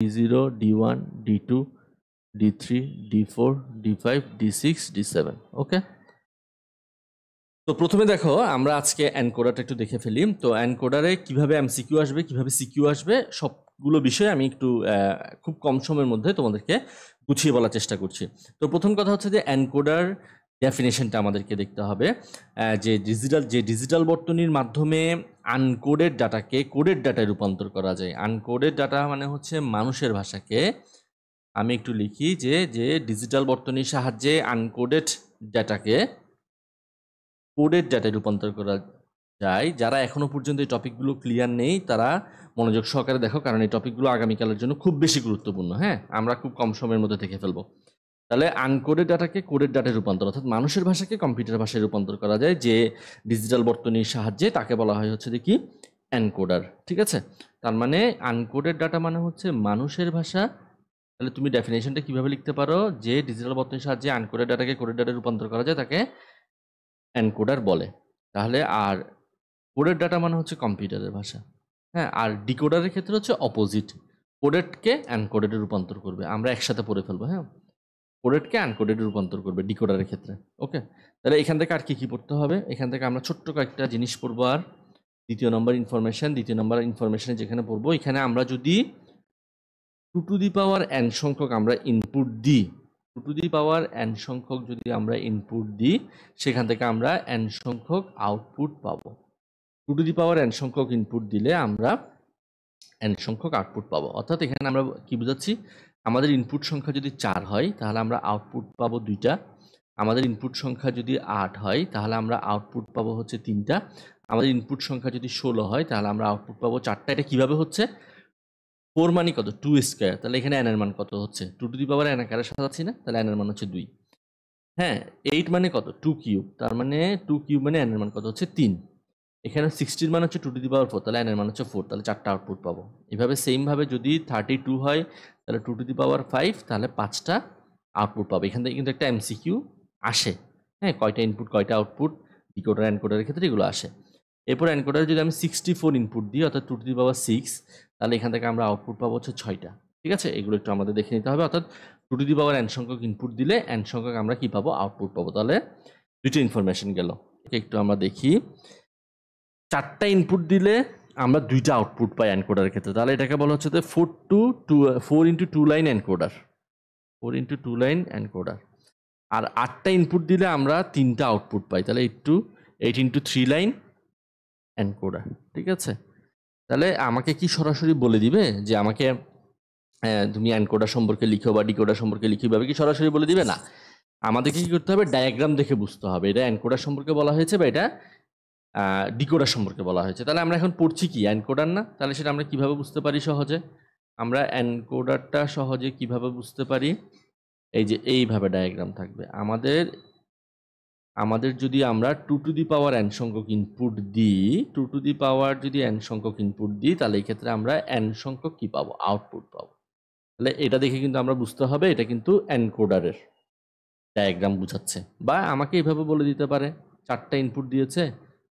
D0, D1, D2, D3, D4, D5, D6, D7। ওকে, তো প্রথমে দেখো আমরা আজকে এনকোডারটা একটু দেখে ফেলি। তো এনকোডারে কিভাবে এমসিকিউ আসবে, কিভাবে সিকিউ আসবে, সবগুলো বিষয় আমি একটু খুব কম সময়ের মধ্যে তোমাদেরকে গুছিয়ে বলার চেষ্টা করছি। তো প্রথম কথা হচ্ছে যে এনকোডার ডেফিনেশনটা আমাদেরকে দেখতে হবে। যে ডিজিটাল বর্তনীর মাধ্যমে আনকোডেড ডাটাকে কোডেড ডাটায় রূপান্তর করা যায়। আনকোডেড ডাটা মানে হচ্ছে মানুষের ভাষাকে, আমি একটু লিখি যে ডিজিটাল বর্তনীর সাহায্যে আনকোডেড ডাটাকে কোডেড ডাটায় রূপান্তর করা যায়। যারা এখনো পর্যন্ত এই টপিকগুলো ক্লিয়ার নেই তারা মনোযোগ সহকারে দেখো, কারণ এই টপিকগুলো আগামীকালের জন্য খুব বেশি গুরুত্বপূর্ণ। হ্যাঁ, আমরা খুব কম সময়ের মধ্যে দেখে ফেলবো। তাহলে আনকোডেড ডাটাকে কোডেড ডাটায় রূপান্তর, অর্থাৎ মানুষের ভাষাকে কম্পিউটার ভাষায় রূপান্তর করা যায় যে ডিজিটাল বর্তনীর সাহায্যে, তাকে বলা হয় হচ্ছে কি এনকোডার। ঠিক আছে, তার মানে আনকোডেড ডাটা মানে হচ্ছে মানুষের ভাষা। তাহলে তুমি ডেফিনেশনটা কিভাবে লিখতে পারো, যে ডিজিটাল বর্তনীর সাহায্যে আনকোডেড ডাটাকে কোডেড ডাটায় রূপান্তর করা যায় তাকে এনকোডার বলে। তাহলে আর কোডেড ডাটা মানে হচ্ছে কম্পিউটারের ভাষা। হ্যাঁ, আর ডিকোডারের ক্ষেত্রে হচ্ছে অপোজিট, কোডেডকে আনকোডেডে রূপান্তর করবে। আমরা একসাথে পড়ে ফেলবো। হ্যাঁ, কোডেডকে আনকোডেডে রূপান্তর করবে ডিকোডারের ক্ষেত্রে। ওকে, তাহলে এখান থেকে আর কি পড়তে হবে, এখান থেকে আমরা ছোট্ট কয়েকটা জিনিস পড়বো। আর দ্বিতীয় নম্বর ইনফরমেশনে যেখানে পড়বো, এখানে আমরা যদি 2 টু দি পাওয়ার n সংখ্যক আমরা ইনপুট দিই, 2 টু দি পাওয়ার n সংখ্যক যদি আমরা ইনপুট দিই, সেখান থেকে আমরা n সংখ্যক আউটপুট পাবো। 2 টু দি পাওয়ার n সংখ্যক ইনপুট দিলে আমরা n সংখ্যক আউটপুট পাবো। অর্থাৎ এখানে আমরা কি বুঝাচ্ছি, আমাদের ইনপুট সংখ্যা যদি 4 হয় তাহলে আমরা আউটপুট পাবো 2টা। আমাদের ইনপুট সংখ্যা যদি 8 হয় তাহলে আমরা আউটপুট পাবো হচ্ছে 3টা। আমাদের ইনপুট সংখ্যা যদি 16 হয় তাহলে আমরা আউটপুট পাবো 4টা। এটা কিভাবে হচ্ছে, 4 মানে কত, 2 স্কোয়ার। তাহলে এখানে n এর মান কত হচ্ছে, 2 টু দি পাওয়ার n আকারে সাজাচ্ছি না, তাহলে n এর মান হচ্ছে 2। হ্যাঁ, 8 মানে কত, 2 কিউব। তার মানে 2 কিউব মানে n এর মান কত হচ্ছে 3। এখানে 60 মান হচ্ছে 2 টু দি পাওয়ার 4, তাহলে n এর মান হচ্ছে 4, তাহলে 4টা আউটপুট পাবো। এভাবে সেম ভাবে যদি 32 হয় তাহলে 2 টু দি পাওয়ার 5, তাহলে 5টা আউটপুট পাবো। এখান থেকে কিন্তু একটা এমসিকিউ আসে। হ্যাঁ, কয়টা ইনপুট কয়টা আউটপুট, ডিকোডার এনকোডারের ক্ষেত্রে এগুলো আসে। এরপর এনকোডারে যদি আমি 64 ইনপুট দিই, অর্থাৎ 2 টু দি পাওয়ার 6, তাহলে এখান থেকে আমরা আউটপুট পাবো হচ্ছে 6টা। ঠিক আছে, এগুলো একটু আমাদের দেখে নিতে হবে। অর্থাৎ 2 টু দি পাওয়ার n সংখ্যক ইনপুট দিলে n সংখ্যক আমরা কি পাবো, আউটপুট পাবো। তাহলে দুটো ইনফরমেশন গেল। একটু আমরা দেখি, 4টা ইনপুট দিলে আমরা 2টা আউটপুট পাই এনকোডারের ক্ষেত্রে, তাহলে এটাকে বলা হচ্ছে 4 into 2 line encoder, 4 into 2 line encoder. আর 8টা ইনপুট দিলে আমরা 3টা আউটপুট পাই, তাহলে 8 ইন্টু 3 লাইন এনকোডার। ঠিক আছে, তাহলে আমাকে কি সরাসরি বলে দিবে যে আমাকে তুমি এনকোডার সম্পর্কে লিখো বা ডিকোডার সম্পর্কে লিখো, ভাবে কি সরাসরি বলে দিবে না। আমাদেরকে কি করতে হবে, ডায়াগ্রাম দেখে বুঝতে হবে এটা এনকোডার সম্পর্কে বলা হয়েছে বা এটা ডিকোডার সম্পর্কে বলা হয়েছে। তাহলে আমরা এখন পড়ছি কি, এনকোডার না, তাহলে সেটা আমরা কিভাবে বুঝতে পারি সহজে, আমরা এনকোডারটা সহজে কিভাবে বুঝতে পারি, এই যে এইভাবে ডায়াগ্রাম থাকবে। আমাদের যদি আমরা 2 টু দি পাওয়ার n সংখ্যক ইনপুট দিই, 2 টু দি পাওয়ার যদি n সংখ্যক ইনপুট দিই, তাহলে এই ক্ষেত্রে আমরা n সংখ্যক কি পাবো, আউটপুট পাবো। তাহলে এটা দেখে কিন্তু আমরা বুঝতে হবে এটা কিন্তু এনকোডারের ডায়াগ্রাম বুঝাচ্ছে। বা আমাকে এইভাবে বলে দিতে পারে 4টা ইনপুট দিয়েছে,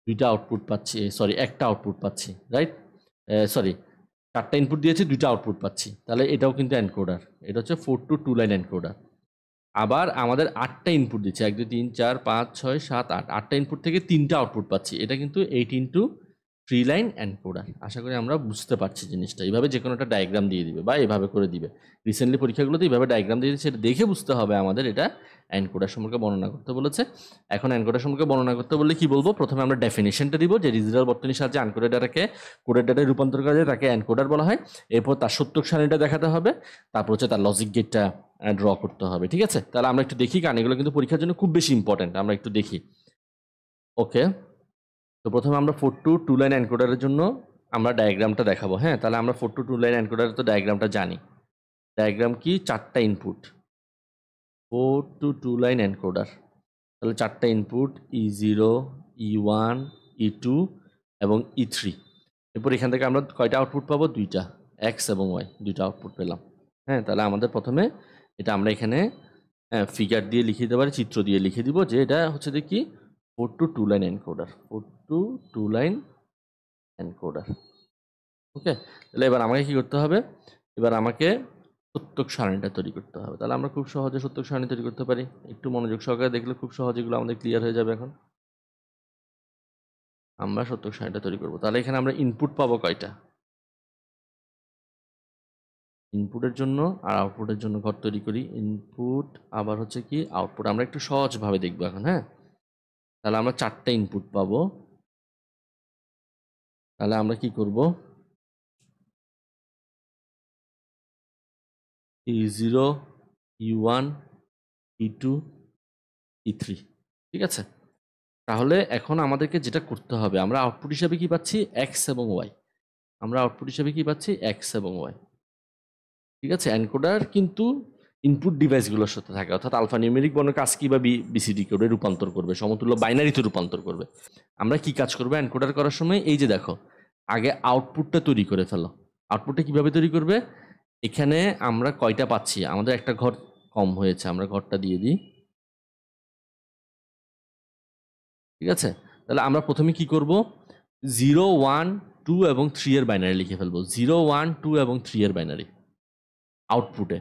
2টা আউটপুট পাচ্ছি, সরি 1টা আউটপুট পাচ্ছি, রাইট, সরি 4টা ইনপুট দিয়েছে 2টা আউটপুট পাচ্ছি, তাহলে এটাও কিন্তু এনকোডার। এটা হচ্ছে 4 টু 2 লাইন এনকোডার। আবার আমাদের 8টা ইনপুট দিচ্ছে, 1 2 3 4 5 6 7 8, 8টা ইনপুট থেকে 3টা আউটপুট পাচ্ছি, এটা কিন্তু 8 ইন্টু 3 লাইন এনকোডার। আশা করি আমরা বুঝতে পারছি জিনিসটা। এইভাবে যে কোনো একটা ডায়াগ্রাম দিয়ে দিবে বা এভাবে করে দিবে, রিসেন্টলি পরীক্ষাগুলোতে এইভাবে ডায়াগ্রাম দিয়ে দিচ্ছে, এটা দেখে বুঝতে হবে আমাদের এটা এনকোডার সম্পর্কে বর্ণনা করতে বলেছে। এখন এনকোডার সম্পর্কে বর্ণনা করতে বললে কি বলবো, প্রথমে আমরা ডেফিনেশনটা দিব যে ডিজিটাল বর্তনীর সাহায্যে আনকোডেড ডাটাকে কোডেড ডাটায় রূপান্তর করা যায়, তাকে এনকোডার বলা হয়। এরপর তার সত্যক সারণীটা দেখাতে হবে, তারপর হচ্ছে তার লজিক গেটটা ড্র করতে হবে। ঠিক আছে, তাহলে আমরা একটু দেখি, কারণ এগুলো কিন্তু পরীক্ষার জন্য খুব বেশি ইম্পর্টেন্ট, আমরা একটু দেখি। ওকে, তো প্রথমে আমরা 4 টু 2 লাইন এনকোডারের জন্য আমরা ডায়াগ্রামটা দেখাবো। হ্যাঁ, তাহলে আমরা 4 টু 2 লাইন এনকোডারের তো ডায়াগ্রামটা জানি। ডায়াগ্রাম কি, 4টা ইনপুট, 4 টু 2 লাইন এনকোডার, তাহলে 4টা ইনপুট E0, E1, E2 এবং E3। এরপর এখান থেকে আমরা কয়টা আউটপুট পাবো, 2টা, X এবং Y, 2টা আউটপুট পেলাম। হ্যাঁ, তাহলে আমাদের প্রথমে এটা আমরা এখানে ফিগার দিয়ে লিখে দিতে পারি, চিত্র দিয়ে লিখে দিব যে এটা হচ্ছে দেখি 4 to 2 line encoder, 4 to 2 line encoder. Okay, তাহলে এবার আমাকে কি করতে হবে, এবার আমাকে সত্যক সারণীটা তৈরি করতে হবে। তাহলে আমরা খুব সহজে সত্যক সারণী তৈরি করতে পারি। একটু মনোযোগ সহকারে দেখলে খুব সহজে এগুলো আমাদের ক্লিয়ার হয়ে যাবে। এখন আমরা সত্যক সারণীটা তৈরি করব। তাহলে এখানে আমরা ইনপুট পাবো কয়টা? ইনপুটের জন্য আর আউটপুটের জন্য ঘর তৈরি করি। ইনপুট আবার হচ্ছে কি আউটপুট। আমরা একটু সহজভাবে দেখবো এখন। হ্যাঁ, তাহলে আমরা 4টা ইনপুট পাবো। তাহলে আমরা কি করব? E0, E1, E2, E3, ঠিক আছে? তাহলে এখন আমাদেরকে যেটা করতে হবে, আমরা আউটপুট হিসাবে কি পাচ্ছি? এক্স এবং ওয়াই। আমরা আউটপুট হিসাবে কি পাচ্ছি? এক্স এবং ওয়াই, ঠিক আছে? এনকোডার কিন্তু ইনপুট ডিভাইসগুলোর সাথে থাকে, অর্থাৎ আলফা নিউমেরিক বর্ণকে আস্কি বা বিসিডি কোডে রূপান্তর করবে, সমতুল্য বাইনারিতে রূপান্তর করবে। আমরা কি কাজ করবো এনকোডার করার সময়? এই যে দেখো, আগে আউটপুটটা তৈরি করে ফেলো। আউটপুটটা কিভাবে তৈরি করবে? এখানে আমরা কয়টা পাচ্ছি? আমাদের একটা ঘর কম হয়েছে, আমরা ঘরটা দিয়ে দিই, ঠিক আছে? তাহলে আমরা প্রথমে কি করব? 0, 1, 2 এবং 3 এর বাইনারি লিখে ফেলবো। 0, 1, 2 এবং 3 এর বাইনারি আউটপুটে।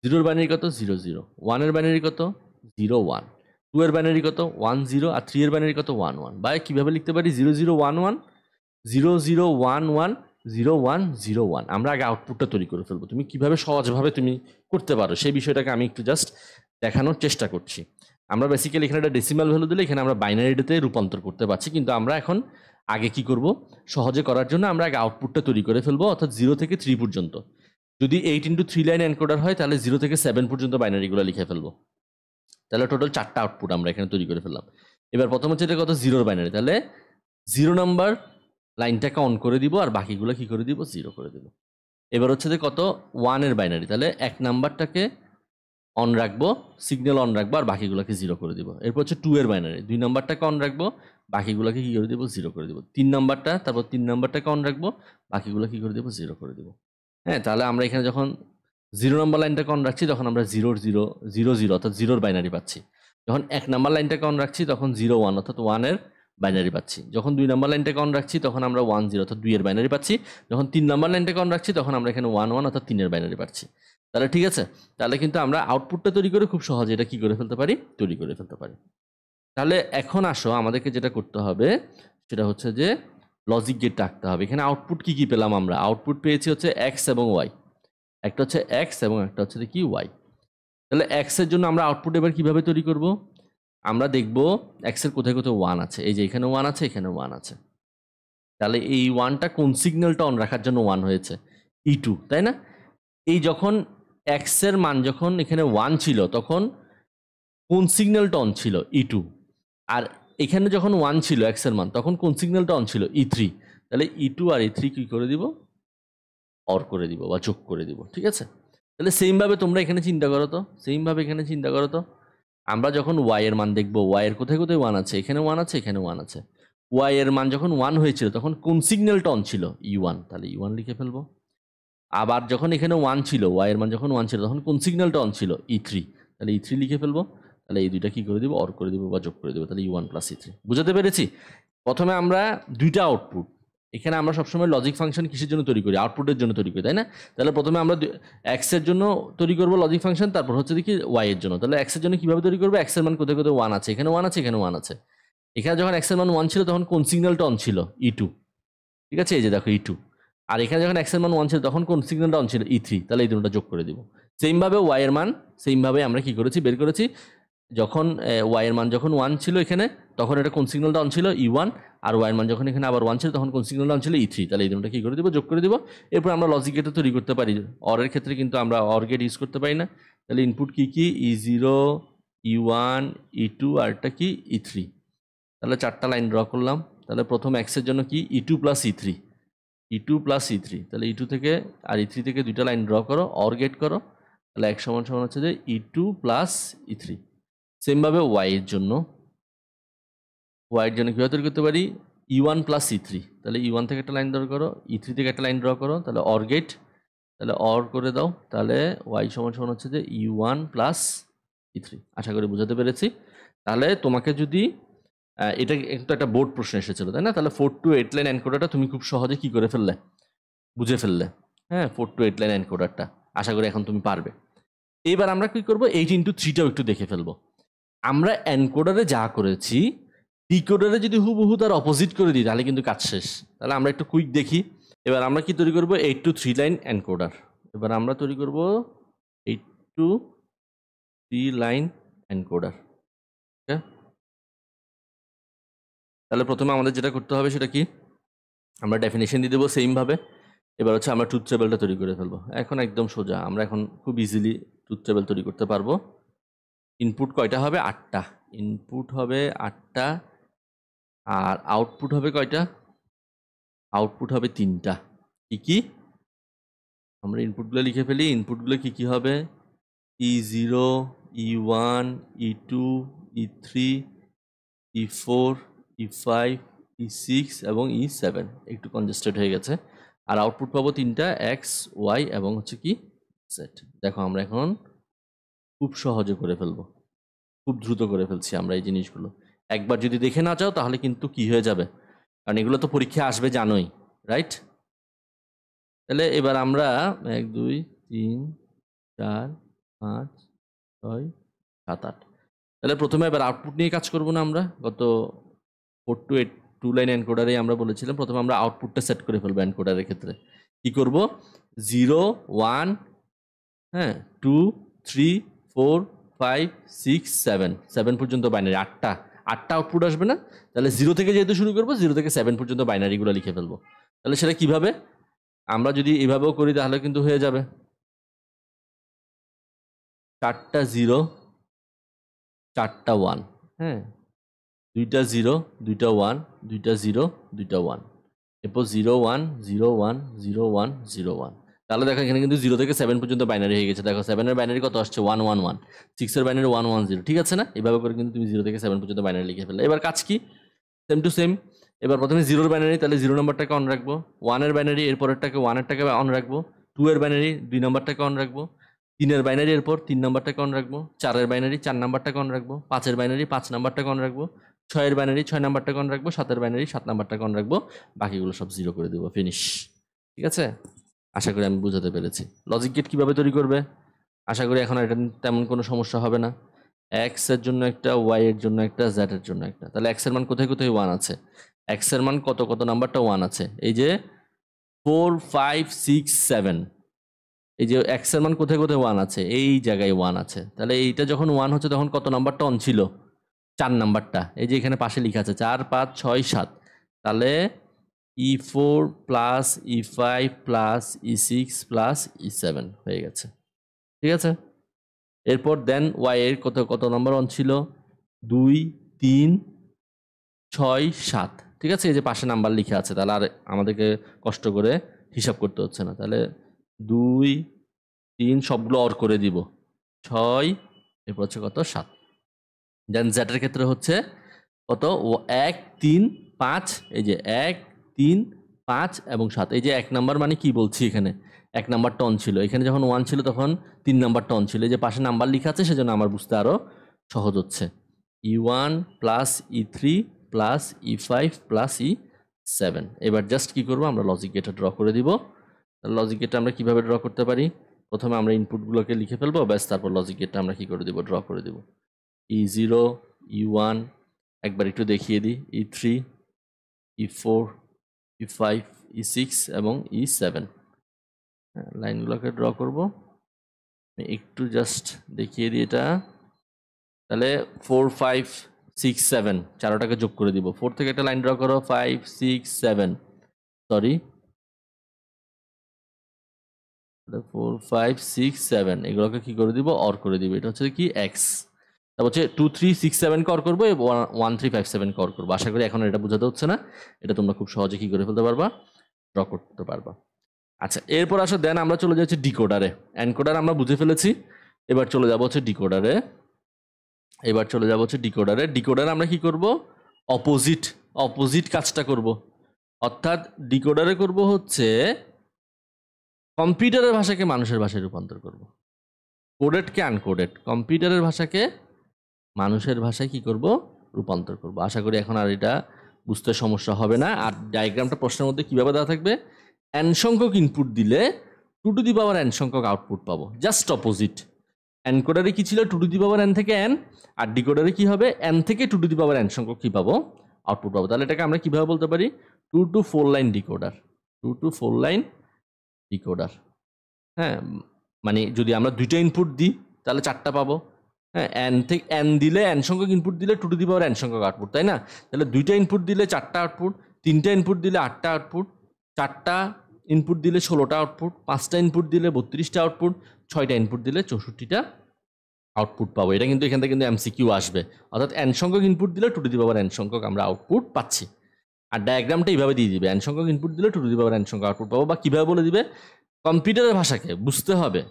0 এর বাইনারি কত? 0, 0। 1 এর বাইনারি কত? 0, 1। 2 এর বাইনারি কত? 1, 0। আর 3 এর বাইনারি কত? 1, 1। বা কিভাবে লিখতে পারি? 0, 0, 1, 1, 0, 0, 1, 1, 0, 1, 0, 1। আমরা আগে আউটপুটটা তৈরি করে ফেলবো। তুমি কিভাবে সহজভাবে তুমি করতে পারো সেই বিষয়টাকে আমি একটু জাস্ট দেখানোর চেষ্টা করছি। আমরা বেসিক্যালি এখানে একটা ডেসিমাল ভ্যালু দিলে এখানে আমরা বাইনারিতে রূপান্তর করতে পারছি, কিন্তু আমরা এখন আগে কি করব? সহজে করার জন্য আমরা আগে আউটপুটটা তৈরি করে ফেলবো, অর্থাৎ 0 থেকে 3 পর্যন্ত। যদি 8 × 3 লাইন এনকোডার হয় তাহলে 0 থেকে 7 পর্যন্ত বাইনারিগুলো লিখে ফেলবো। তাহলে টোটাল 4টা আউটপুট আমরা এখানে তৈরি করে ফেললাম। এবার প্রথম হচ্ছে এটা কত? 0 এর বাইনারি। তাহলে 0 নাম্বার লাইনটাকে অন করে দিব আর বাকিগুলো কি করে দিব? 0 করে দিব। এবার হচ্ছে যে কত? 1 এর বাইনারি। তাহলে 1 নাম্বারটাকে অন রাখবো, সিগন্যাল অন রাখবো আর বাকিগুলোকে 0 করে দিব। এরপর হচ্ছে 2 এর বাইনারি। 2 নাম্বারটাকে অন রাখবো, বাকিগুলোকে কি করে দিব? 0 করে দিব। 3 নাম্বারটা, তারপর 3 নাম্বারটাকে অন রাখবো, বাকিগুলো কি করে দিব? 0 করে দিব। হ্যাঁ, তাহলে আমরা এখানে যখন 0 নাম্বার লাইনটাকে অন রাখছি তখন আমরা 0, 0, 0, 0 অর্থাৎ 0 এর বাইনারি পাচ্ছি। যখন 1 নাম্বার লাইনটাকে অন রাখছি তখন 0, 1 অর্থাৎ 1 এর বাইনারি পাচ্ছি। যখন 2 নাম্বার লাইনটাকে অন রাখছি তখন আমরা 1, 0 অর্থাৎ 2 এর বাইনারি পাচ্ছি। যখন 3 নাম্বার লাইনটাকে অন রাখছি তখন আমরা এখানে 1, 1 অর্থাৎ 3 এর বাইনারি পাচ্ছি। তাহলে ঠিক আছে, তাহলে কিন্তু আমরা আউটপুটটা তৈরি করে খুব সহজে এটা কি করে ফেলতে পারি? তৈরি করে ফেলতে পারি। তাহলে এখন আসো, আমাদেরকে যেটা করতে হবে সেটা হচ্ছে যে লজিক গেট রাখতে হবে। এখানে আউটপুট কি কি পেলাম? আমরা আউটপুট পেয়েছি হচ্ছে এক্স এবং ওয়াই। একটা হচ্ছে এক্স এবং একটা হচ্ছে কি ওয়াই। তাহলে এক্স এর জন্য আমরা আউটপুট এবার কিভাবে তৈরি করব? আমরা দেখব এক্স এর কোথায় কোথায় 1 আছে। এই যে এখানে 1 আছে, এখানে 1 আছে। তাহলে এই 1টা কোন সিগন্যালটা অন রাখার জন্য 1 হয়েছে? E2, তাই না? এই যখন এক্স এর মান যখন এখানে 1 ছিল তখন কোন সিগন্যালটা অন ছিল? E2। আর এখানে যখন 1 ছিল এক্স এর মান তখন কোন সিগন্যালটা অন ছিল? E3। তাহলে E2 আর E3 কি করে দিব? অর করে দিব বা যোগ করে দিব, ঠিক আছে? তাহলে সেমভাবে তোমরা এখানে চিন্তা করো তো, সেমভাবে এখানে চিন্তা করো তো। আমরা যখন ওয়াই এর মান দেখবো, ওয়াই এর কোথায় কোথায় 1 আছে? এখানে 1 আছে, এখানে 1 আছে। ওয়াই এর মান যখন 1 হয়েছিল তখন কোন সিগন্যালটা অন ছিল? E1। তাহলে E1 লিখে ফেলবো। আবার যখন এখানে 1 ছিল, ওয়াই এর মান যখন 1 ছিল তখন কোন সিগন্যালটা অন ছিল? E3। তাহলে E3 লিখে ফেলবো। তাহলে এই দুইটা কি করে দিব? অর করে দিব বা যোগ করে দিব। তাহলে E1 + E3। বুঝাতে পেরেছি? প্রথমে আমরা দুইটা আউটপুট, এখানে আমরা সবসময় লজিক ফাংশন কিসের জন্য তৈরি করি? আউটপুটের জন্য তৈরি করি, তাই না? তাহলে প্রথমে আমরা এক্স এর জন্য তৈরি করবো লজিক ফাংশন, তারপর হচ্ছে দেখি ওয়াই এর জন্য। তাহলে এক্স এর জন্য কিভাবে তৈরি করবো? এক্স এর মান কোথায় কোথায় 1 আছে? এখানে 1 আছে, এখানে 1 আছে। এখানে যখন এক্স এর মান 1 ছিল তখন কোন সিগন্যালটা অন ছিল? E2, ঠিক আছে? এই যে দেখো E2। আর এখানে যখন এক্স এর মান 1 ছিল তখন কোন সিগন্যালটা অন ছিল? E3। তাহলে এই দুটোটা যোগ করে দিব। সেমভাবে ওয়াই এর মান সেমভাবে আমরা কি করেছি? বের করেছি। যখন ওয়াই এর মান যখন 1 ছিল এখানে তখন এটা কোন সিগন্যালটা অন ছিল? E1। আর ওয়াই এর মান যখন এখানে আবার 1 ছিল তখন কোন সিগন্যালটা অন ছিল? E3। তাহলে এই দুটোটা কি করে দিব? যোগ করে দিব। এরপর আমরা লজিক গেটও তৈরি করতে পারি। অর এর ক্ষেত্রে কিন্তু আমরা অর গেট ইউজ করতে পারি না। তাহলে ইনপুট কি কি? E0, E1, E2 আর একটা কি? E3। তাহলে 4টা লাইন ড্র করলাম। তাহলে প্রথম এক্স এর জন্য কি? E2 + E3, E2 + E3। তাহলে E2 থেকে আর E3 থেকে দুইটা লাইন ড্র করো, অর গেট করো। তাহলে এক সমান সমান হচ্ছে যে E2 + E3। সেমভাবে ওয়াই এর জন্য, ওয়াই এর জন্য কীভাবে তৈরি করতে পারি? E1 + E3। তাহলে E1 থেকে একটা লাইন ড্র করো, E3 থেকে একটা লাইন ড্র করো, তাহলে অর গেট, তাহলে অর করে দাও। তাহলে ওয়াই সমান সমান হচ্ছে যে E1 + E3। আশা করি বুঝাতে পেরেছি। তাহলে তোমাকে যদি এটা একটু একটা বোর্ড প্রশ্ন এসেছিল, তাই না? তাহলে 4 to 8 লাইন এনকোডারটা তুমি খুব সহজে কি করে ফেললে? বুঝে ফেললে। হ্যাঁ 4 to 8 লাইন এনকোডারটা। আশা করি এখন তুমি পারবে। এবার আমরা কি করব 8x3টাও একটু দেখে ফেলবো। আমরা এনকোডারে যা করেছি ডিকোডারে যদি হুবহু তার অপোজিট করে দিই তাহলে কিন্তু কাজ শেষ। তাহলে আমরা একটু কুইক দেখি। এবার আমরা কি তৈরি করব 8 to 3 লাইন এনকোডার। এবার আমরা তৈরি করব 8 to 3 লাইন এনকোডার। ওকে, তাহলে প্রথমে আমাদের যেটা করতে হবে সেটা কি, আমরা ডেফিনেশন দিয়ে দেবো সেম ভাবে। এবার হচ্ছে আমরা ট্রুথ টেবিলটা তৈরি করে ফেলবো। এখন একদম সোজা, আমরা এখন খুব ইজিলি ট্রুথ টেবিল তৈরি করতে পারবো। ইনপুট কয়টা হবে? 8টা। ইনপুট হবে 8টা, আর আউটপুট হবে কয়টা? আউটপুট হবে 3টা। কি কি? আমরা ইনপুটগুলো লিখে ফেলি। ইনপুটগুলো কি কি হবে? E0, E1, E2, E3, E4, E5, E6 এবং E7। একটু কনজেস্টেড হয়ে গেছে। আর আউটপুট পাবো 3টা, X, Y এবং হচ্ছে কি Z। দেখো আমরা এখন খুব সহজে করে ফেলবো, খুব দ্রুত করে ফেলছি আমরা এই জিনিসগুলো। একবার যদি দেখে না যাও তাহলে কিন্তু কি হয়ে যাবে, কারণ এগুলো তো পরীক্ষায় আসবে জানোই, রাইট? তাহলে এবার আমরা 1 2 3 4 5 6 7 8, তাহলে প্রথমে এবার আউটপুট নিয়ে কাজ করব না আমরা? গত 4 to 8 2 লাইন এনকোডারে আমরা বলেছিলাম প্রথমে আমরা আউটপুটটা সেট করে ফেলবো। এনকোডারের ক্ষেত্রে কি করব? 0 1 হ্যাঁ 2 3 4 5 6 7 7 পর্যন্ত বাইনারি। 8টা আউটপুট আসবে না? তাহলে 0 থেকে যেহেতু শুরু করবো 0 থেকে 7 পর্যন্ত বাইনারিগুলো লিখে ফেলবো। তাহলে সেটা কিভাবে? আমরা যদি এভাবেও করি তাহলে কিন্তু হয়ে যাবে 4টা 0 4টা 1, হ্যাঁ 2টা 0 2টা 1 2টা 0 2টা 1, এরপর 0 1 0 1 0 1 0 1। তাহলে দেখো এখানে কিন্তু 0 থেকে 7 পর্যন্ত বাইনারি হয়ে গেছে। দেখো 7 এর বাইনারি কত আসছে? 1 1 1। 6 এর বাইনারি 1 1 0। ঠিক আছে না? এভাবে করে কিন্তু তুমি 0 থেকে 7 পর্যন্ত বাইনারি লিখে ফেললে। এবার কাজ কি? Same to same. এবার প্রথমে 0 এর বাইনারি, তাহলে 0 নাম্বারটাকে অন রাখবো। 1 এর বাইনারি এরপরেরটাকে 1 এরটাকে অন রাখবো। 2 এর বাইনারি 2 নাম্বারটাকে অন রাখবো। 3 এর বাইনারি এরপর 3 নাম্বারটাকে অন রাখবো। 4 এর বাইনারি 4 নাম্বারটাকে অন রাখবো। 5 এর বাইনারি 5 নাম্বারটাকে অন রাখবো। 6 এর বাইনারি 6 নাম্বারটাকে অন রাখবো। 7 এর বাইনারি 7 নাম্বারটাকে অন রাখবো। বাকিগুলো সব 0 করে দেবো। ফিনিশ। ঠিক আছে? আশা করি আমি বুঝাতে পেরেছি। লজিক গেট কিভাবে তৈরি করবে আশা করি এখন এটা তেমন কোনো সমস্যা হবে না। এক্স এর জন্য একটা, ওয়াই এর জন্য একটা, জেড এর জন্য একটা। তাহলে এক্স এর মান কোথায় কোথায় 1 আছে? এক্স এর মান কত কত নাম্বারটা 1 আছে? এই যে 4 5 6 7। এই যে এক্স এর মান কোথায় কোথায় 1 আছে? এই জায়গায় 1 আছে। তাহলে এইটা যখন 1 হচ্ছে তখন কত নাম্বারটা অন ছিল? 4 নাম্বারটা। এই যে এখানে পাশে লেখা আছে 4 5 6 7। তাহলে E4 plus E5 plus E6 plus E7 হয়ে গেছে। ঠিক আছে? এরপর দেন ওয়াই এর কত কত নম্বর অন ছিল? 2 3 6 7। ঠিক আছে? এই যে পাশে নাম্বার লিখা আছে, তাহলে আর আমাদেরকে কষ্ট করে হিসাব করতে হচ্ছে না। তাহলে 2 3 সবগুলো অর করে দিব 6, এরপর হচ্ছে কত 7। দেন জেড এর ক্ষেত্রে হচ্ছে কত? 1 3 5। এই যে 1 3 5 এবং 7। এই যে 1 নাম্বার মানে কি বলছি এখানে? 1 নাম্বারটা অন ছিল। এখানে যখন 1 ছিল তখন 3 নাম্বারটা অন ছিল। এই যে পাশে নাম্বার লেখা আছে সেজন্য আমার বুঝতে আরো সহজ হচ্ছে। E1 plus E3 plus E5 plus E7। এবার জাস্ট কি করব? আমরা লজিক গেটটা ড্র করে দিব। লজিক গেটটা আমরা কিভাবে ড্র করতে পারি? প্রথমে আমরা ইনপুটগুলোকে লিখে ফেলবো, ব্যাস তারপর লজিক গেটটা আমরা কি করে দিব? ড্র করে দিব। E0 E1 একবার একটু দেখিয়ে দিই, E3 E4 E5 E6 এবং E7। লাইনগুলোকে ড্র করব, একটু জাস্ট দেখিয়ে দিই এটা। তাহলে 4 5 6 7 চারোটাকে যোগ করে দিব। 4 থেকে একটা লাইন ড্র করো, 5 6 7, সরি 4 5 6 7 এগুলোকে কি করে দিব? অর করে দিব। এটা হচ্ছে কি এক্স। তারপর হচ্ছে 2 3 6 7 কর করবো, 1 3 5 7 কর করবো। আশা করি এখন এটা বোঝাতে হচ্ছে না। এটা তোমরা খুব সহজে কি করে ফেলতে পারবা? ড্র করতে পারবা। আচ্ছা, এরপর আসো দেন আমরা চলে যাচ্ছি ডিকোডারে। এনকোডার আমরা বুঝে ফেলেছি, এবার চলে যাব হচ্ছে ডিকোডারে। ডিকোডারে আমরা কি করব? অপোজিট কাজটা করব। অর্থাৎ ডিকোডারে করব হচ্ছে কম্পিউটারের ভাষাকে মানুষের ভাষায় রূপান্তর করব। কোডেডকে আনকোডেড, কম্পিউটারের ভাষাকে মানুষের ভাষায় কি করব? রূপান্তর করব। আশা করি এখন আর এটা বুঝতে সমস্যা হবে না। আর ডায়াগ্রামটা প্রশ্নের মধ্যে কিভাবে দেওয়া থাকবে? n সংখ্যক ইনপুট দিলে 2 টু দি পাওয়ার n সংখ্যক আউটপুট পাবো, জাস্ট অপোজিট। এনকোডারে কি ছিল 2 টু দি পাওয়ার n থেকে n, আর ডিকোডারে কি হবে n থেকে 2 টু দি পাওয়ার n সংখ্যক কি পাবো, আউটপুট পাবো। তাহলে এটাকে আমরা কিভাবে বলতে পারি, 2 to 4 line decoder, 2 to 4 line decoder. হ্যাঁ, মানে যদি আমরা দুইটা ইনপুট দিই তাহলে 4টা পাবো। হ্যাঁ, n থেকে n দিলে n সংখ্যক ইনপুট দিলে 2 টু দি পাওয়ার n সংখ্যক আউটপুট, তাই না? তাহলে দুইটা ইনপুট দিলে 4টা আউটপুট, 3টা ইনপুট দিলে 8টা আউটপুট, 4টা ইনপুট দিলে 16টা আউটপুট, 5টা ইনপুট দিলে 32টা আউটপুট, 6টা ইনপুট দিলে 64টা আউটপুট পাবো। এটা কিন্তু এখান থেকে কিন্তু এমসিকিউ আসবে, অর্থাৎ n সংখ্যক ইনপুট দিলে 2 টু দি পাওয়ার n সংখ্যক আমরা আউটপুট পাচ্ছি। আর ডায়াগ্রামটা এইভাবে দিয়ে দিবে, n সংখ্যক ইনপুট দিলে 2 টু দি পাওয়ার n সংখ্যক আউটপুট পাবো। বা কীভাবে বলে দিবে, কম্পিউটারের ভাষাকে বুঝতে হবে।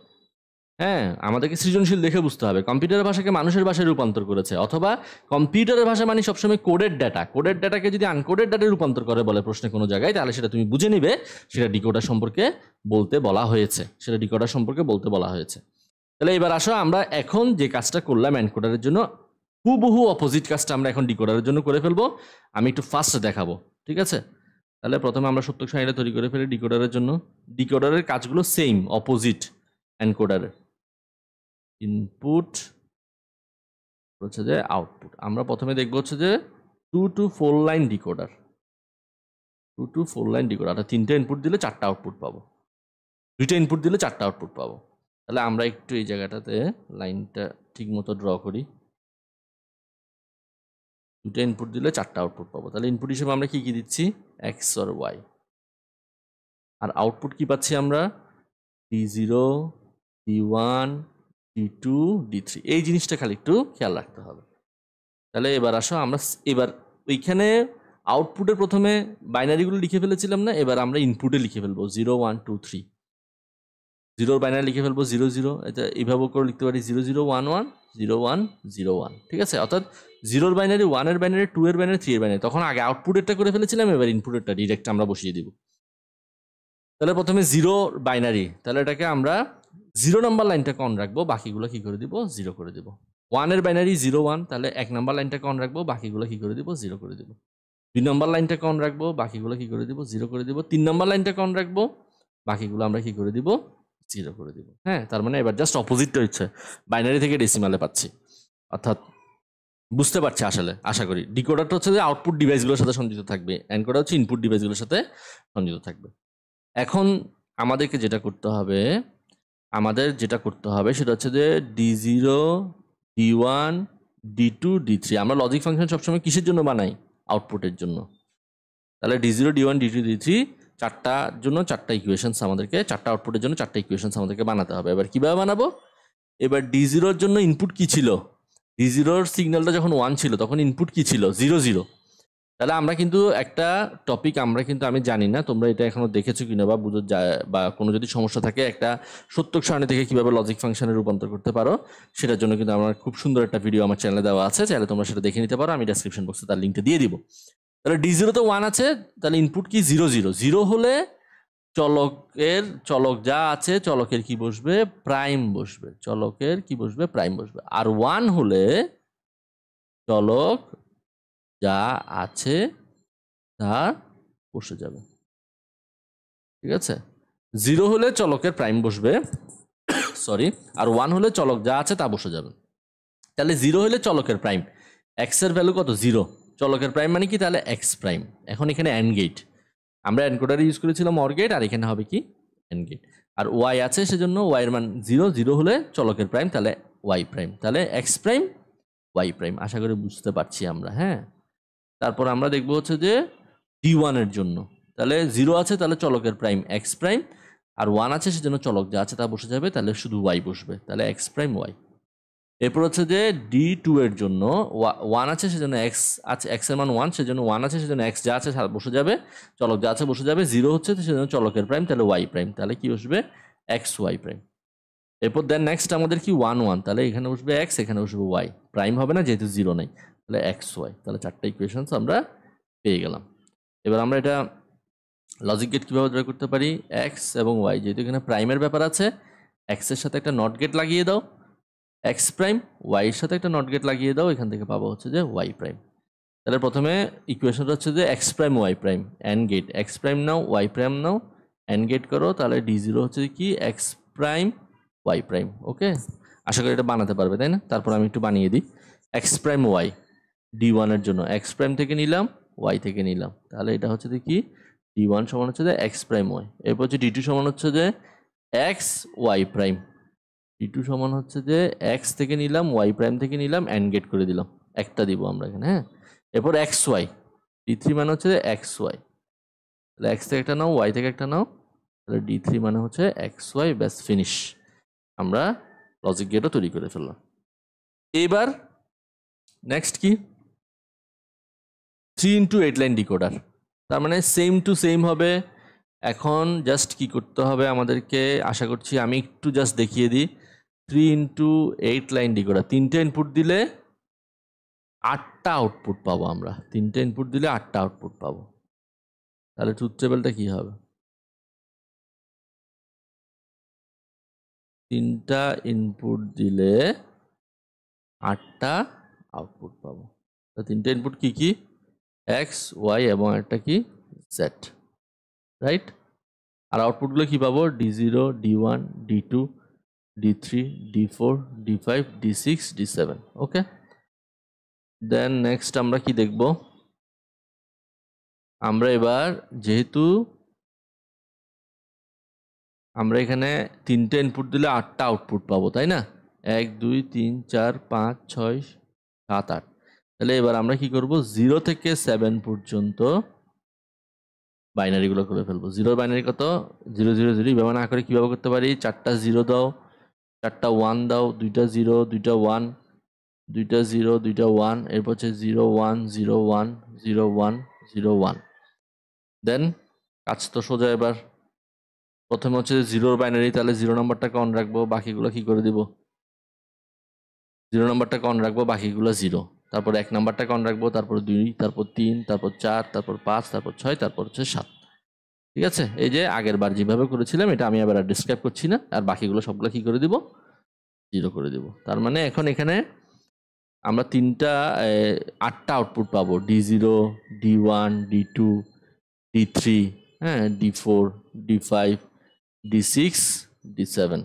হ্যাঁ, আমাদেরকে সৃজনশীল দেখে বুঝতে হবে। কম্পিউটারের ভাষাকে মানুষের ভাষায় রূপান্তর করেছে, অথবা কম্পিউটারের ভাষা মানে সবসময় কোডেড ডাটা, কোডেড ডাটাকে যদি আনকোডেড ডাটায় রূপান্তর করে বলে প্রশ্নে কোনো জায়গায়, তাহলে সেটা তুমি বুঝে নিবে সেটা ডিকোডার সম্পর্কে বলতে বলা হয়েছে, সেটা ডিকোডার সম্পর্কে বলতে বলা হয়েছে। তাহলে এবার আসো আমরা এখন যে কাজটা করলাম এনকোডারের জন্য, হুবহু অপোজিট কাজটা আমরা এখন ডিকোডারের জন্য করে ফেলবো। আমি একটু ফাস্ট দেখাবো, ঠিক আছে? তাহলে প্রথমে আমরা সত্যক সারণীটা তৈরি করে ফেলি ডিকোডারের জন্য। ডিকোডারের কাজগুলো সেম, অপোজিট এনকোডারের। ইনপুট হচ্ছে যে আউটপুট। আমরা প্রথমে দেখবো হচ্ছে যে 2 to 4 line decoder, 2 to 4 line decoder. অর্থাৎ 3টা ইনপুট দিলে 4টা আউটপুট পাবো, 2টা ইনপুট দিলে 4টা আউটপুট পাবো। তাহলে আমরা একটু এই জায়গাটাতে লাইনটা ঠিক মতো ড্র করি। 2টা ইনপুট দিলে 4টা আউটপুট পাবো। তাহলে ইনপুট হিসেবে আমরা কি কি দিচ্ছি, এক্স আর ওয়াই। আর আউটপুট কি পাচ্ছি আমরা, D0, D1, D2, D3। এই জিনিসটা খালি একটু খেয়াল রাখতে হবে। তাহলে এবার আসো আমরা এবার ওইখানে আউটপুটের প্রথমে বাইনারিগুলো লিখে ফেলেছিলাম না, এবার আমরা ইনপুটে লিখে ফেলবো 0 1 2 3। 0 বাইনারি লিখে ফেলবো 0 0, এটা এইভাবে করে লিখতে পারি 0 0 1 1 0 1 0 1, ঠিক আছে? অর্থাৎ 0 বাইনারি, 1 এর বাইনারি, 2 এর বাইনারি, 3 এর বাইনারি। তখন আগে আউটপুটেরটা করে ফেলেছিলাম, এবার ইনপুটেরটা ডিরেক্ট আমরা বসিয়ে দিব। তাহলে প্রথমে 0 বাইনারি, তাহলে এটাকে আমরা 0 নাম্বার লাইনটাকে অন রাখবো, বাকিগুলো কি করে দিব, 0 করে দিব। 1 এর বাইনারি 0 1, তাহলে 1 নাম্বার লাইনটাকে অন রাখবো, বাকিগুলো কি করে দিব, 0 করে দিব। 2 নাম্বার লাইনটাকে অন রাখবো, বাকিগুলো কি করে দিব, 0 করে দিব। 3 নাম্বার লাইনটাকে অন রাখবো, বাকিগুলো আমরা কি করে দিব, 0 করে দিব। হ্যাঁ, তার মানে এবার জাস্ট অপোজিটটা হচ্ছে, বাইনারি থেকে ডেসিমালে পাচ্ছি। অর্থাৎ বুঝতে পারছি আসলে, আশা করি। ডিকোডারটা হচ্ছে যে আউটপুট ডিভাইসগুলোর সাথে সংযুক্ত থাকবে, এনকোডার হচ্ছে ইনপুট ডিভাইসগুলোর সাথে সংযুক্ত থাকবে। এখন আমাদেরকে যেটা করতে হবে, সেটা হচ্ছে যে D0, D1, D2, D3। আমরা লজিক ফাংশন সবসময় কিসের জন্য বানাই, আউটপুটের জন্য। তাহলে D0, D1, D2, D3 চারটার জন্য 4টা ইকুয়েশনস আমাদেরকে, 4টা আউটপুটের জন্য 4টা ইকুয়েশনস আমাদেরকে বানাতে হবে। এবার কিভাবে বানাবো, এবার D0 জন্য ইনপুট কি ছিল, D0 সিগন্যালটা যখন 1 ছিল তখন ইনপুট কি ছিল, 0 0। তাহলে আমরা কিন্তু একটা টপিক আমি জানি না তোমরা এটা এখনো দেখেছো কিনা বা বুঝো, বা কোনো যদি সমস্যা থাকে একটা সত্যক সারণী থেকে কিভাবে লজিক ফাংশনে রূপান্তর করতে পারো, সেটার জন্য কিন্তু আমার খুব সুন্দর একটা ভিডিও আমার চ্যানেলে দেওয়া আছে, চাইলে তোমরা সেটা দেখে নিতে পারো। আমি ডেসক্রিপশন বক্সে তার লিঙ্কটা দিয়ে দিব। তাহলে D0 তো 1 আছে, তাহলে ইনপুট কি 0 0। 0 হলে চলক যা আছে চলকের কি বসবে, প্রাইম বসবে, চলকের কি বসবে, প্রাইম বসবে। আর 1 হলে চলক যা আছে তা বসে যাবে, ঠিক আছে? 0 হলে চলকের প্রাইম বসবে, সরি, আর 1 হলে চলক যা আছে তা বসে যাবে। তাহলে 0 হলে চলকের প্রাইম, এক্স এর ভ্যালু কত, 0, চলকের প্রাইম মানে কি, তাহলে এক্স প্রাইম। এখন এখানে অ্যান্ড গেট, আমরা এনকোডারে ইউজ করেছিলাম অর গেট, আর এখানে হবে কি, অ্যান্ড গেট। আর ওয়াই আছে সেজন্য ওয়াই এর মান 0, 0 হলে চলকের প্রাইম, তাহলে ওয়াই প্রাইম, তাহলে এক্স প্রাইম ওয়াই প্রাইম। আশা করি বুঝতে পারছি আমরা। হ্যাঁ, তারপর আমরা দেখবো হচ্ছে যে D1 এর জন্য, তাহলে 0 আছে তাহলে চলকের প্রাইম এক্স প্রাইম, আর 1 আছে সেজন্য চলক যা আছে তা বসে যাবে, তাহলে শুধু ওয়াই বসবে, তাহলে এক্স প্রাইম ওয়াই। এরপর হচ্ছে যে D2 এর জন্য 1 আছে সেজন্য এক্স আছে, এক্স এর মান 1 সেজন্য 1 আছে সেজন্য এক্স যা আছে বসে যাবে, চলক যা আছে বসে যাবে। 0 হচ্ছে সেজন্য চলকের প্রাইম, তাহলে ওয়াই প্রাইম, তাহলে কি বসবে, এক্স ওয়াই প্রাইম। এরপর দেন নেক্সট আমাদের কি 1 1, তাহলে এখানে বসবে এক্স, এখানে বসবে ওয়াই, প্রাইম হবে না যেহেতু 0 নেই, তাহলে এক্স ওয়াই। তাহলে 4টা ইকুয়েশনস আমরা পেয়ে গেলাম। এবার আমরা এটা লজিক গেট কীভাবে ড্র করতে পারি, এক্স এবং ওয়াই, যেহেতু এখানে প্রাইমের ব্যাপার আছে, এক্সের সাথে একটা নট গেট লাগিয়ে দাও, এক্স প্রাইম, ওয়াইয়ের সাথে একটা নট গেট লাগিয়ে দাও, এখান থেকে পাবো হচ্ছে যে ওয়াই প্রাইম। তাহলে প্রথমে ইকুয়েশনটা হচ্ছে যে X prime Y prime, and get, X prime now, Y prime now, and get করো, তাহলে d0 হচ্ছে কি X prime Y prime. Okay, আশা করি এটা বানাতে পারবে, তাই না? তারপর আমি একটু বানিয়ে দিই। এক্স প্রাইম ওয়াই d1 এর জন্য এক্স প্রাইম থেকে নিলাম, ওয়াই থেকে নিলাম, তাহলে এটা হচ্ছে কি d1 সমান হচ্ছে যে এক্স প্রাইম ওয়াই। এরপর হচ্ছে d2 সমান হচ্ছে যে এক্স ওয়াই প্রাইম। d2 সমান হচ্ছে যে এক্স থেকে নিলাম, ওয়াই প্রাইম থেকে নিলাম, অ্যান্ড গেট করে দিলাম, একটা দিব আমরা এখানে। হ্যাঁ, এরপর এক্স ওয়াই, d3 মানে হচ্ছে যে এক্স ওয়াই, তাহলে এক্স থেকে একটা নাও, ওয়াই থেকে একটা নাও, তাহলে d3 মানে হচ্ছে এক্স ওয়াই, ব্যাস ফিনিশ। আমরা লজিক গেটও তৈরি করে ফেললাম। এবার নেক্সট কি 3 into 8 লাইন ডিকোডার, তার মানে সেম টু সেম হবে। এখন জাস্ট কি করতে হবে আমাদেরকে, আশা করছি আমি একটু জাস্ট দেখিয়ে দিই। 3 into 8 লাইন ডিকোডার, 3টে ইনপুট দিলে 8টা আউটপুট পাবো আমরা। 3টে ইনপুট দিলে 8টা আউটপুট পাবো। তাহলে ট্রুথ টেবিলটা কি হবে? 3টা ইনপুট দিলে 8টা আউটপুট পাবো। তো 3টে ইনপুট কি কি? এক্স, ওয়াই এবং একটা কি জেড, রাইট? আর আউটপুটগুলো কি পাবো? d0, d1, d2, d3, d4, d5, d6, d7। ওকে, দেন নেক্সট আমরা কি দেখব? আমরা এবার যেহেতু আমরা এখানে 3টে ইনপুট দিলে 8টা আউটপুট পাবো, তাই না? 1 2 3 4 5 6 7 8। তাহলে এবার আমরা কি করব? 0 থেকে 7 পর্যন্ত বাইনারিগুলো করে ফেলবো। 0 বাইনারি কত? 0 0 0। এইভাবে না করে কীভাবে করতে পারি? 4টা 0 দাও, 4টা 1 দাও, 2টা 0 2টা 1, 2টা 0 2টা 1, এরপর হচ্ছে 0 1 0 1 0 1 0 1। দেন কাজ তো সোজা। এবার প্রথমে হচ্ছে 0 বাইনারি, তাহলে 0 নাম্বারটাকে অন রাখবো, বাকিগুলো কি করে দিব? 0 নাম্বারটাকে অন রাখবো, বাকিগুলো 0। তারপর 1 নাম্বারটাকে অন রাখবো, তারপর 2, তারপর 3, তারপর 4, তারপর 5, তারপর 6, তারপর হচ্ছে 7। ঠিক আছে? এই যে আগের বার যেভাবে করেছিলাম এটা আমি আবার ডিসক্রাইব করছি না। আর বাকিগুলো সবগুলো কি করে দিব? 0 করে দিব। তার মানে এখন এখানে আমরা 8টা আউটপুট পাবো, d0, d1, d2, d3, হ্যাঁ, d4, d5, d6, d7।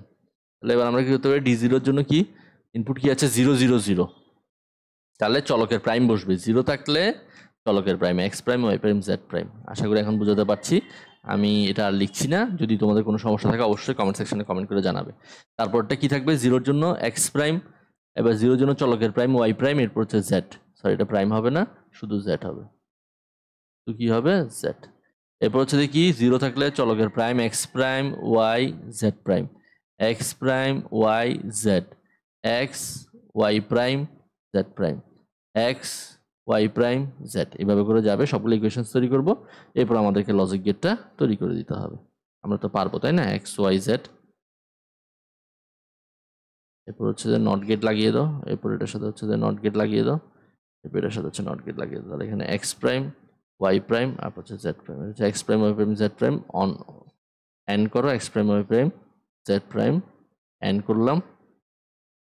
তাহলে এবার আমরা কি করতে পারি? d0-র জন্য কি ইনপুট কি আছে? 0 0 0। তাহলে চলকের প্রাইম বসবে। 0 থাকলে চলকের prime X prime, Y prime, Z prime. আশা করি এখন বুঝাতে পারছি। আমি এটা আর লিখছি না। যদি তোমাদের কোনো সমস্যা থাকে অবশ্যই কমেন্ট সেকশনে কমেন্ট করে জানাবে। তারপরটা কি থাকবে? 0-র জন্য এক্স প্রাইম, এবার 0-র জন্য চলকের প্রাইম ওয়াই প্রাইম, এরপর হচ্ছে জেড। সরি, এটা প্রাইম হবে না, শুধু জেড হবে। তো কি হবে? জেড। এরপর হচ্ছে কি 0 থাকলে চলকের prime X prime Y Z prime, X prime Y Z, X Y prime Z prime, X Y prime Z. এভাবে করে যাবে, সবগুলো ইকুয়েশন তৈরি করব। এরপর আমাদেরকে লজিক গেটটা তৈরি করে দিতে হবে। আমরা তো পারবো, তাই না? এক্স ওয়াই জেড, এরপর হচ্ছে যে নট গেট লাগিয়ে দাও, এরপর এটার সাথে হচ্ছে যে নট গেট লাগিয়ে দাও, এরপর এটার সাথে হচ্ছে নট গেট লাগিয়ে দাও। তাহলে এখানে এক্স প্রাইম ওয়াই প্রাইম আর হচ্ছে জেড প্রাইম, হচ্ছে X prime Y prime Z prime on and করো, X prime Y prime Z prime and করলাম,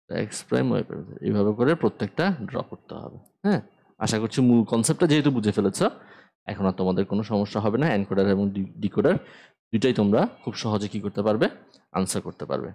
এক্স প্রাইম ওয়াই প্রাইম। এইভাবে করে প্রত্যেকটা ড্র করতে হবে। হ্যাঁ, আশা করছি মূল কনসেপ্টটা যেহেতু বুঝে ফেলেছ, এখন আর তোমাদের কোনো সমস্যা হবে না। এনকোডার এবং ডিকোডার দুইটাই তোমরা খুব সহজে কি করতে পারবে? আনসার করতে পারবে।